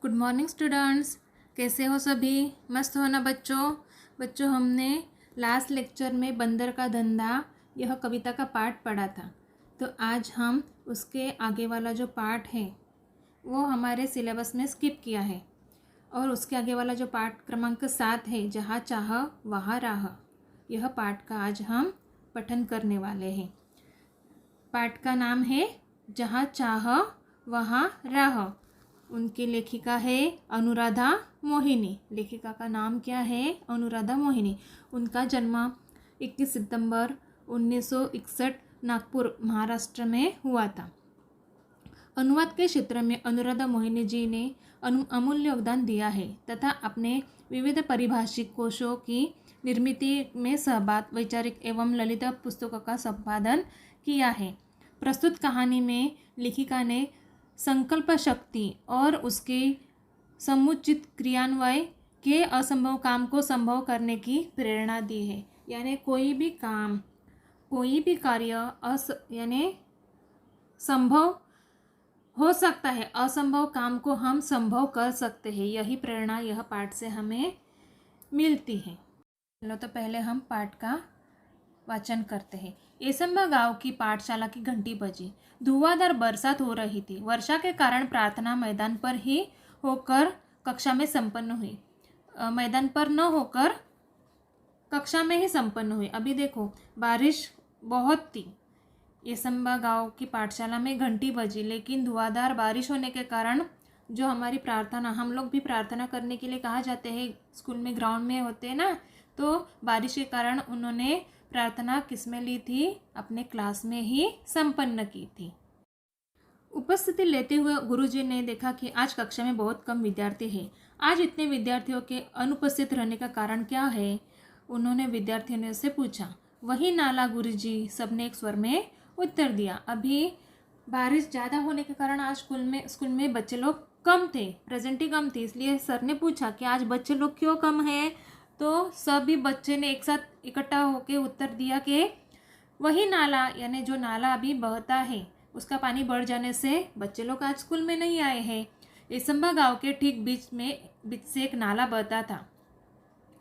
Good morning students. कैसे हो सभी? मस्त हो ना बच्चों हमने लास्ट लेक्चर में बंदर का धंधा यह कविता का पार्ट पढ़ा था। तो आज हम उसके आगे वाला जो पार्ट है वो हमारे सिलेबस में स्किप किया है और उसके आगे वाला जो पार्ट क्रमांक 7 है, जहाँ चाह वहाँ राह, यह पार्ट का आज हम पठन करने वाले हैं। पाठ का नाम है जहाँ चाह वहाँ राह। उनकी लेखिका है अनुराधा मोहिनी। लेखिका का नाम क्या है? अनुराधा मोहिनी। उनका जन्म 21 सितंबर 1961 नागपुर महाराष्ट्र में हुआ था। अनुवाद के क्षेत्र में अनुराधा मोहिनी जी ने अमूल्य योगदान दिया है तथा अपने विविध पारिभाषिक कोशों की निर्मिति में सहभाग, वैचारिक एवं ललित पुस्तकों का संपादन किया है। प्रस्तुत कहानी में लेखिका ने संकल्प शक्ति और उसके समुचित क्रियान्वयन के असंभव काम को संभव करने की प्रेरणा दी है। यानी कोई भी काम, कोई भी कार्य यानी संभव हो सकता है, असंभव काम को हम संभव कर सकते हैं। यही प्रेरणा यह पाठ से हमें मिलती है। चलो तो पहले हम पाठ का वाचन करते हैं। एसंबा गांव की पाठशाला की घंटी बजी। धुआंधार बरसात हो रही थी। वर्षा के कारण प्रार्थना मैदान पर ही होकर कक्षा में संपन्न हुई। मैदान पर न होकर कक्षा में ही संपन्न हुई। अभी देखो, बारिश बहुत थी। एसंबा गांव की पाठशाला में घंटी बजी, लेकिन धुआंधार बारिश होने के कारण जो हमारी प्रार्थना, हम लोग भी प्रार्थना करने के लिए कहाँ जाते हैं? स्कूल में ग्राउंड में होते हैं ना। तो बारिश के कारण उन्होंने प्रार्थना किस में ली थी? अपने क्लास में ही संपन्न की थी। उपस्थिति लेते हुए गुरुजी ने देखा कि आज कक्षा में बहुत कम विद्यार्थी हैं। आज इतने विद्यार्थियों के अनुपस्थित रहने का कारण क्या है? उन्होंने विद्यार्थियों से पूछा। वही नाला गुरुजी, सबने एक स्वर में उत्तर दिया। अभी बारिश ज़्यादा होने के कारण आज स्कूल में बच्चे लोग कम थे, प्रेजेंटी कम थी। इसलिए सर ने पूछा कि आज बच्चे लोग क्यों कम हैं? तो सभी बच्चे ने एक साथ इकट्ठा होकर उत्तर दिया कि वही नाला, यानी जो नाला अभी बहता है उसका पानी बढ़ जाने से बच्चे लोग आज स्कूल में नहीं आए हैं। एसंबा गांव के ठीक बीच से एक नाला बहता था।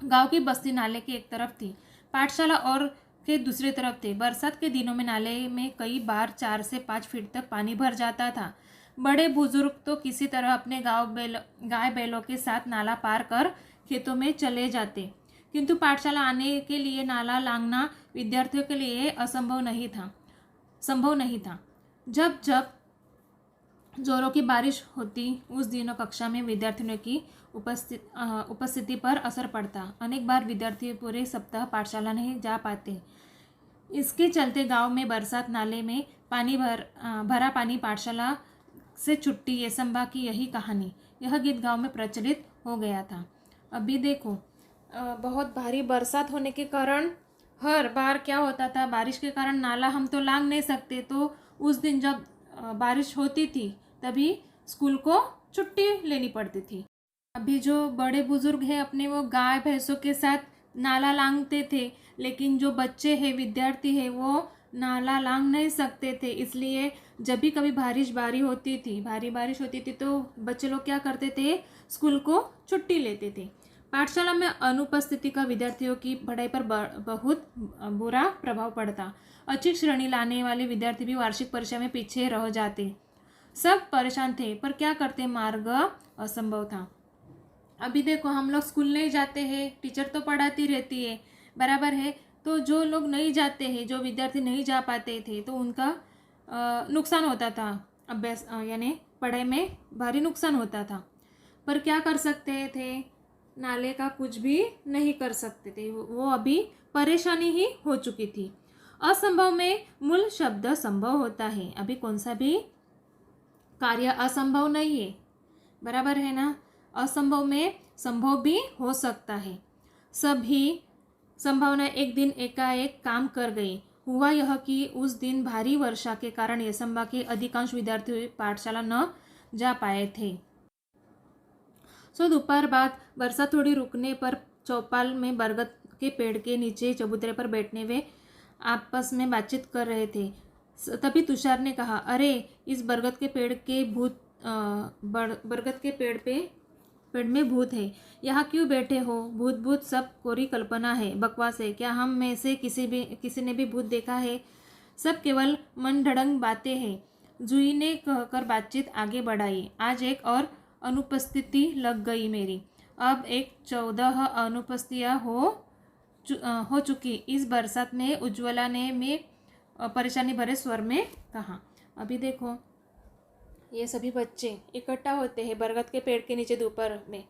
गांव की बस्ती नाले की एक तरफ थी, पाठशाला और के दूसरी तरफ थे। बरसात के दिनों में नाले में कई बार 4 से 5 फीट तक पानी भर जाता था। बड़े बुजुर्ग तो किसी तरह अपने गाय बैलों के साथ नाला पार कर खेतों में चले जाते, किंतु पाठशाला आने के लिए नाला लांघना विद्यार्थियों के लिए संभव नहीं था। जब जोरों की बारिश होती उस दिनों कक्षा में विद्यार्थियों की उपस्थिति पर असर पड़ता। अनेक बार विद्यार्थी पूरे सप्ताह पाठशाला नहीं जा पाते। इसके चलते गांव में बरसात नाले में भरा पानी, पाठशाला से छुट्टी, एसंबा की यही कहानी, यह गीत गांव में प्रचलित हो गया था। अभी देखो, बहुत भारी बरसात होने के कारण हर बार क्या होता था? बारिश के कारण नाला हम तो लांघ नहीं सकते, तो उस दिन जब बारिश होती थी तभी स्कूल को छुट्टी लेनी पड़ती थी। अभी जो बड़े बुजुर्ग हैं अपने वो गाय भैंसों के साथ नाला लांघते थे, लेकिन जो बच्चे हैं, विद्यार्थी हैं, वो नाला लांघ नहीं सकते थे। इसलिए जब भी कभी भारी बारिश होती थी तो बच्चे लोग क्या करते थे? स्कूल को छुट्टी लेते थे। पाठशाला में अनुपस्थिति का विद्यार्थियों की पढ़ाई पर बहुत बुरा प्रभाव पड़ता। अच्छी श्रेणी लाने वाले विद्यार्थी भी वार्षिक परीक्षा में पीछे रह जाते। सब परेशान थे, पर क्या करते? मार्ग असंभव था। अभी देखो, हम लोग स्कूल नहीं जाते हैं, टीचर तो पढ़ाती रहती है, बराबर है। तो जो लोग नहीं जाते हैं, जो विद्यार्थी नहीं जा पाते थे, तो उनका नुकसान होता था। अभ्यास यानी पढ़ाई में भारी नुकसान होता था। पर क्या कर सकते थे? नाले का कुछ भी नहीं कर सकते थे। वो अभी परेशानी ही हो चुकी थी। असंभव में मूल शब्द संभव होता है। अभी कौन सा भी कार्य असंभव नहीं है, बराबर है ना। असंभव में संभव भी हो सकता है। सभी संभावना एक दिन एकाएक काम कर गई। हुआ यह कि उस दिन भारी वर्षा के कारण एसंबा के अधिकांश विद्यार्थी पाठशाला न जा पाए थे। दोपहर बाद वर्षा थोड़ी रुकने पर चौपाल में बरगद के पेड़ के नीचे चबूतरे पर बैठने वे आपस में बातचीत कर रहे थे। तभी तुषार ने कहा, अरे इस बरगद के पेड़ के बरगद के पेड़ में भूत है। यहाँ क्यों बैठे हो? भूत भूत सब कोरी कल्पना है, बकवास है। क्या हम में से किसी ने भी भूत देखा है? सब केवल मनगढ़ंत बातें हैं। जूही ने कहकर बातचीत आगे बढ़ाई। आज एक और अनुपस्थिति लग गई मेरी। अब 14 अनुपस्थितियाँ हो चुकी। इस बरसात में उज्ज्वला ने मैं परेशानी भरे स्वर में कहा। अभी देखो, ये सभी बच्चे इकट्ठा होते हैं बरगद के पेड़ के नीचे दोपहर में।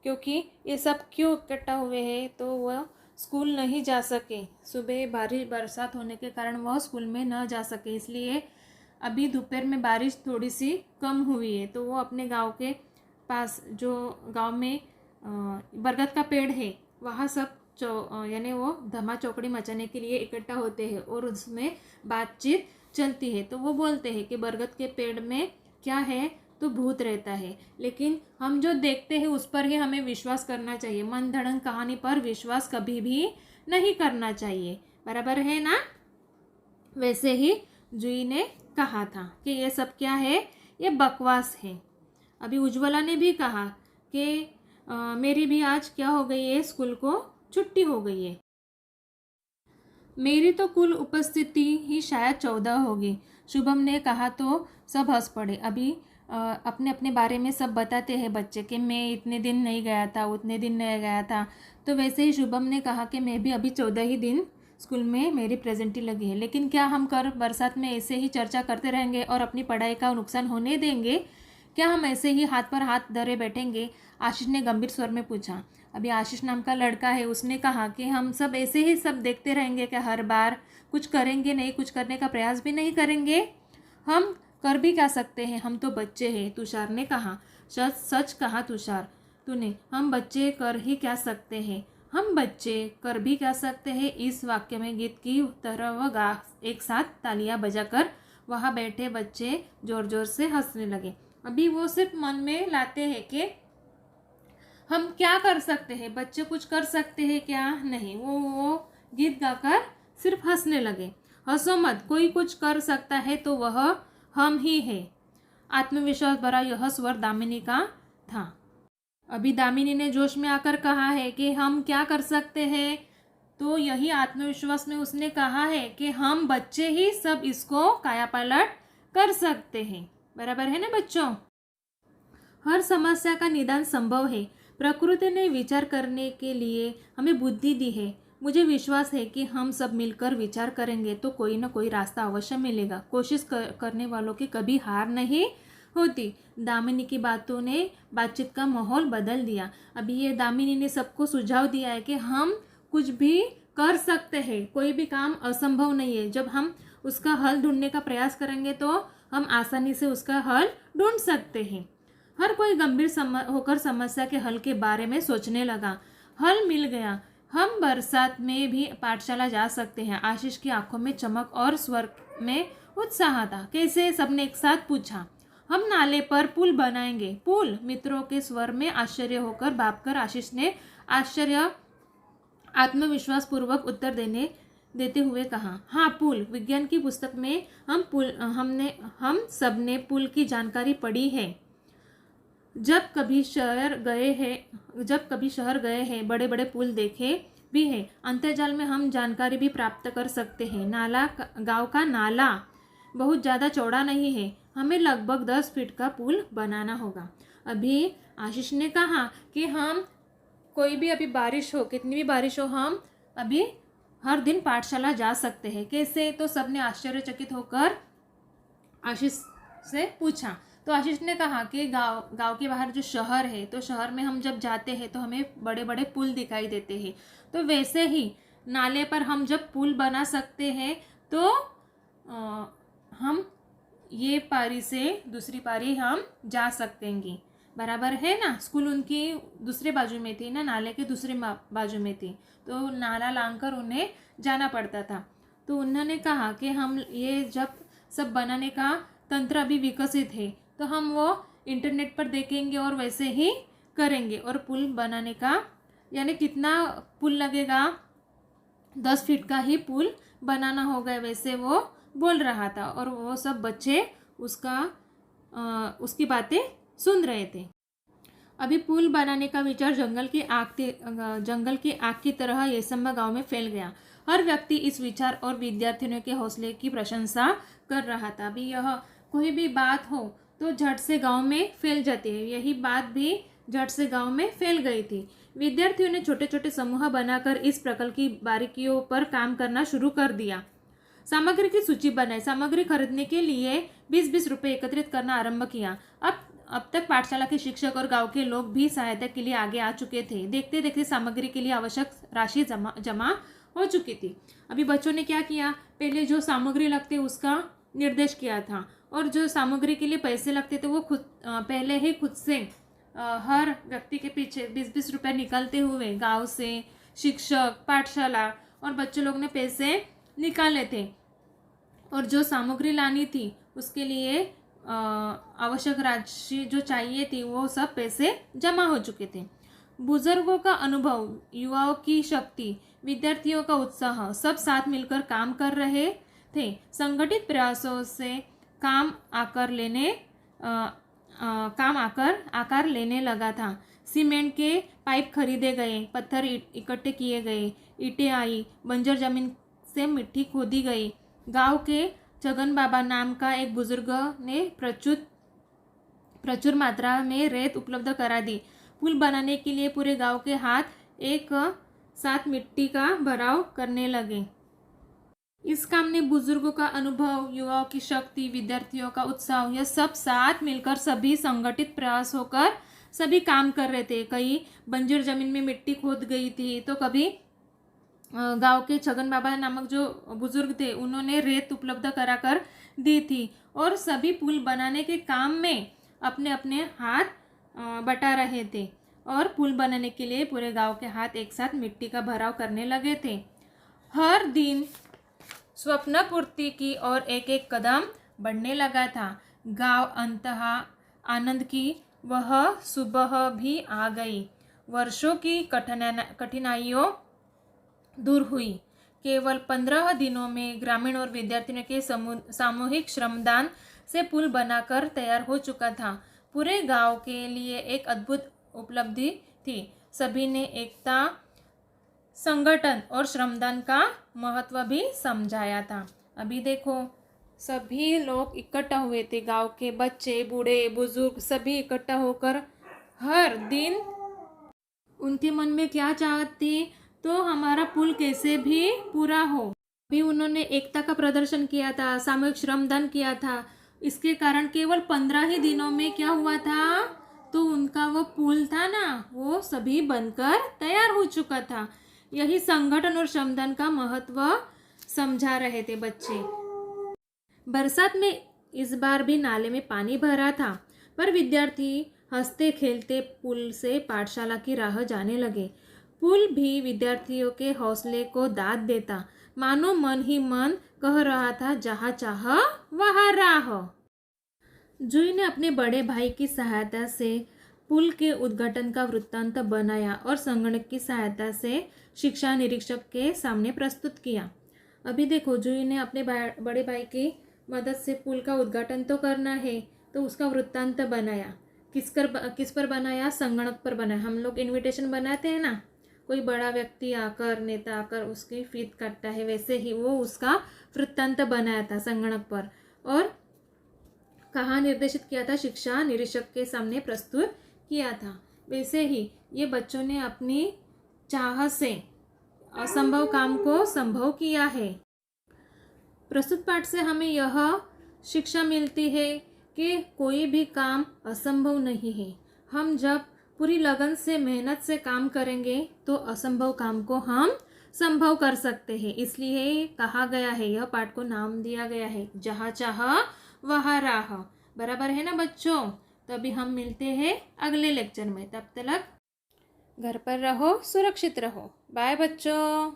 क्योंकि ये सब क्यों इकट्ठा हुए हैं? तो वह स्कूल नहीं जा सके। सुबह भारी बरसात होने के कारण वह स्कूल में न जा सके, इसलिए अभी दोपहर में बारिश थोड़ी सी कम हुई है। तो वो अपने गांव के पास, जो गांव में बरगद का पेड़ है, वहाँ सब यानी वो धमा चौकड़ी मचाने के लिए इकट्ठा होते हैं और उसमें बातचीत चलती है। तो वो बोलते हैं कि बरगद के पेड़ में क्या है? तो भूत रहता है, लेकिन हम जो देखते हैं उस पर ही हमें विश्वास करना चाहिए। मन धड़ंग कहानी पर विश्वास कभी भी नहीं करना चाहिए। बराबर है ना? वैसे ही जूही ने कहा था कि ये सब क्या है? ये बकवास है। अभी उज्ज्वला ने भी कहा कि मेरी भी आज क्या हो गई है, स्कूल को छुट्टी हो गई है। मेरी तो कुल उपस्थिति ही शायद 14 होगी। शुभम ने कहा तो सब हंस पड़े। अभी अपने अपने बारे में सब बताते हैं बच्चे कि मैं इतने दिन नहीं गया था, उतने दिन नहीं गया था। तो वैसे ही शुभम ने कहा कि मैं भी अभी 14 ही दिन स्कूल में मेरी प्रेजेंटी लगी है। लेकिन क्या हम बरसात में ऐसे ही चर्चा करते रहेंगे और अपनी पढ़ाई का नुकसान होने देंगे? क्या हम ऐसे ही हाथ पर हाथ धरे बैठेंगे? आशीष ने गंभीर स्वर में पूछा। अभी आशीष नाम का लड़का है, उसने कहा कि हम सब ऐसे ही सब देखते रहेंगे क्या? हर बार कुछ करेंगे नहीं, कुछ करने का प्रयास भी नहीं करेंगे? हम कर भी क्या सकते हैं? हम तो बच्चे हैं, तुषार ने कहा। सच कहा तुषार तूने। हम बच्चे कर ही क्या सकते हैं? हम बच्चे कर भी क्या सकते हैं? इस वाक्य में गीत की तरह वह एक साथ तालियां बजाकर वहाँ बैठे बच्चे जोर जोर से हंसने लगे। अभी वो सिर्फ मन में लाते हैं कि हम क्या कर सकते हैं, बच्चे कुछ कर सकते हैं क्या? नहीं, वो गीत गाकर सिर्फ हंसने लगे। हंसो मत, कोई कुछ कर सकता है तो वह हम ही है। आत्मविश्वास भरा यह स्वर दामिनी का था। अभी दामिनी ने जोश में आकर कहा है कि हम क्या कर सकते हैं। तो यही आत्मविश्वास में उसने कहा है कि हम बच्चे ही सब इसको कायापलट कर सकते हैं। बराबर है ना बच्चों? हर समस्या का निदान संभव है। प्रकृति ने विचार करने के लिए हमें बुद्धि दी है। मुझे विश्वास है कि हम सब मिलकर विचार करेंगे तो कोई ना कोई रास्ता अवश्य मिलेगा। कोशिश करने वालों की कभी हार नहीं होती। दामिनी की बातों ने बातचीत का माहौल बदल दिया। अभी ये दामिनी ने सबको सुझाव दिया है कि हम कुछ भी कर सकते हैं, कोई भी काम असंभव नहीं है। जब हम उसका हल ढूंढने का प्रयास करेंगे तो हम आसानी से उसका हल ढूंढ सकते हैं। हर कोई गंभीर होकर समस्या के हल के बारे में सोचने लगा। हल मिल गया। हम बरसात में भी पाठशाला जा सकते हैं। आशीष की आंखों में चमक और स्वर में उत्साह था। कैसे? सबने एक साथ पूछा। हम नाले पर पुल बनाएंगे। पुल? मित्रों के स्वर में आश्चर्य होकर भापकर आशीष ने आत्मविश्वास पूर्वक उत्तर देते हुए कहा, हाँ पुल। विज्ञान की पुस्तक में हम सबने पुल की जानकारी पढ़ी है। जब कभी शहर गए हैं बड़े बड़े पुल देखे भी हैं। अंतर्जाल में हम जानकारी भी प्राप्त कर सकते हैं। गांव का नाला बहुत ज़्यादा चौड़ा नहीं है। हमें लगभग 10 फीट का पुल बनाना होगा। अभी आशीष ने कहा कि हम कोई भी अभी बारिश हो, कितनी भी बारिश हो, हम अभी हर दिन पाठशाला जा सकते हैं। कैसे? तो सबने आश्चर्यचकित होकर आशीष से पूछा। तो आशीष ने कहा कि गांव के बाहर जो शहर है, तो शहर में हम जब जाते हैं तो हमें बड़े बड़े पुल दिखाई देते हैं। तो वैसे ही नाले पर हम जब पुल बना सकते हैं तो हम ये पारी से दूसरी पारी हम जा सकेंगे। बराबर है ना? स्कूल उनकी दूसरे बाजू में थी ना, नाले के दूसरे बाजू में थी, तो नाला लांघकर उन्हें जाना पड़ता था। तो उन्होंने कहा कि हम ये जब सब बनाने का तंत्र अभी विकसित है तो हम वो इंटरनेट पर देखेंगे और वैसे ही करेंगे। और पुल बनाने का यानी कितना पुल लगेगा? 10 फीट का ही पुल बनाना होगा, वैसे वो बोल रहा था। और वो सब बच्चे उसका उसकी बातें सुन रहे थे। अभी पुल बनाने का विचार जंगल की आग की तरह येसम्मा गांव में फैल गया। हर व्यक्ति इस विचार और विद्यार्थियों के हौसले की प्रशंसा कर रहा था। अभी यह कोई भी बात हो तो झट से गांव में फैल जाती है। यही बात भी झट से गांव में फैल गई थी। विद्यार्थियों ने छोटे छोटे समूह बनाकर इस प्रकल्प की बारीकियों पर काम करना शुरू कर दिया। सामग्री की सूची बनाई। सामग्री खरीदने के लिए 20-20 रुपये एकत्रित करना आरंभ किया। अब तक पाठशाला के शिक्षक और गांव के लोग भी सहायता के लिए आगे आ चुके थे। देखते देखते सामग्री के लिए आवश्यक राशि जमा हो चुकी थी। अभी बच्चों ने क्या किया, पहले जो सामग्री लगती उसका निर्देश किया था और जो सामग्री के लिए पैसे लगते थे वो पहले ही खुद से हर व्यक्ति के पीछे 20-20 रुपये निकलते हुए गांव से शिक्षक, पाठशाला और बच्चों लोग ने पैसे निकाले थे और जो सामग्री लानी थी उसके लिए आवश्यक राशि जो चाहिए थी वो सब पैसे जमा हो चुके थे। बुजुर्गों का अनुभव, युवाओं की शक्ति, विद्यार्थियों का उत्साह, सब साथ मिलकर काम कर रहे थे। संगठित प्रयासों से काम आकार लेने लगा था। सीमेंट के पाइप खरीदे गए, पत्थर इकट्ठे किए गए, ईंटें आई, बंजर जमीन से मिट्टी खोदी गई। गांव के छगन बाबा नाम का एक बुजुर्ग ने प्रचुर मात्रा में रेत उपलब्ध करा दी। पुल बनाने के लिए पूरे गांव के हाथ एक साथ मिट्टी का भराव करने लगे। इस काम ने बुजुर्गों का अनुभव, युवाओं की शक्ति, विद्यार्थियों का उत्साह, यह सब साथ मिलकर सभी संगठित प्रयास होकर सभी काम कर रहे थे। कहीं बंजर जमीन में मिट्टी खोद गई थी तो कभी गांव के छगन बाबा नामक जो बुजुर्ग थे उन्होंने रेत उपलब्ध कराकर दी थी और सभी पुल बनाने के काम में अपने अपने हाथ बटा रहे थे और पुल बनाने के लिए पूरे गांव के हाथ एक साथ मिट्टी का भराव करने लगे थे। हर दिन स्वप्न पूर्ति की ओर एक एक कदम बढ़ने लगा था। गांव अंततः आनंद की वह सुबह भी आ गई। वर्षों की कठिनाइयों दूर हुई। केवल 15 दिनों में ग्रामीण और विद्यार्थियों के सामूहिक श्रमदान से पुल बनाकर तैयार हो चुका था। पूरे गांव के लिए एक अद्भुत उपलब्धि थी। सभी ने एकता, संगठन और श्रमदान का महत्व भी समझाया था। अभी देखो सभी लोग इकट्ठा हुए थे। गांव के बच्चे, बूढ़े, बुजुर्ग सभी इकट्ठा होकर हर दिन उनके मन में क्या चाहत थी तो हमारा पुल कैसे भी पूरा हो। अभी उन्होंने एकता का प्रदर्शन किया था, सामूहिक श्रमदान किया था। इसके कारण केवल 15 ही दिनों में क्या हुआ था तो उनका वो पुल था ना वो सभी बनकर तैयार हो चुका था। यही संगठन और श्रमदान का महत्व समझा रहे थे बच्चे। बरसात में इस बार भी नाले में पानी भरा था पर विद्यार्थी हंसते खेलते पुल से पाठशाला की राह जाने लगे। पुल भी विद्यार्थियों के हौसले को दाद देता, मानो मन ही मन कह रहा था जहाँ चाह वहाँ राह। जूही ने अपने बड़े भाई की सहायता से पुल के उद्घाटन का वृत्तांत बनाया और संगणक की सहायता से शिक्षा निरीक्षक के सामने प्रस्तुत किया। अभी देखो जूही ने अपने बड़े भाई की मदद से पुल का उद्घाटन तो करना है तो उसका वृत्तांत बनाया। किस पर बनाया? संगणक पर बनाया। हम लोग इनविटेशन बनाते हैं ना, कोई बड़ा व्यक्ति आकर, नेता आकर उसकी फीत काटता है, वैसे ही वो उसका वृत्तांत बनाया था संगणक पर और कहाँ निर्देशित किया था? शिक्षा निरीक्षक के सामने प्रस्तुत किया था। वैसे ही ये बच्चों ने अपनी चाह से असंभव काम को संभव किया है। प्रस्तुत पाठ से हमें यह शिक्षा मिलती है कि कोई भी काम असंभव नहीं है। हम जब पूरी लगन से, मेहनत से काम करेंगे तो असंभव काम को हम संभव कर सकते हैं। इसलिए कहा गया है, यह पाठ को नाम दिया गया है जहाँ चाह वहाँ राह। बराबर है ना बच्चों? तो अभी हम मिलते हैं अगले लेक्चर में। तब तक घर पर रहो, सुरक्षित रहो। बाय बच्चों।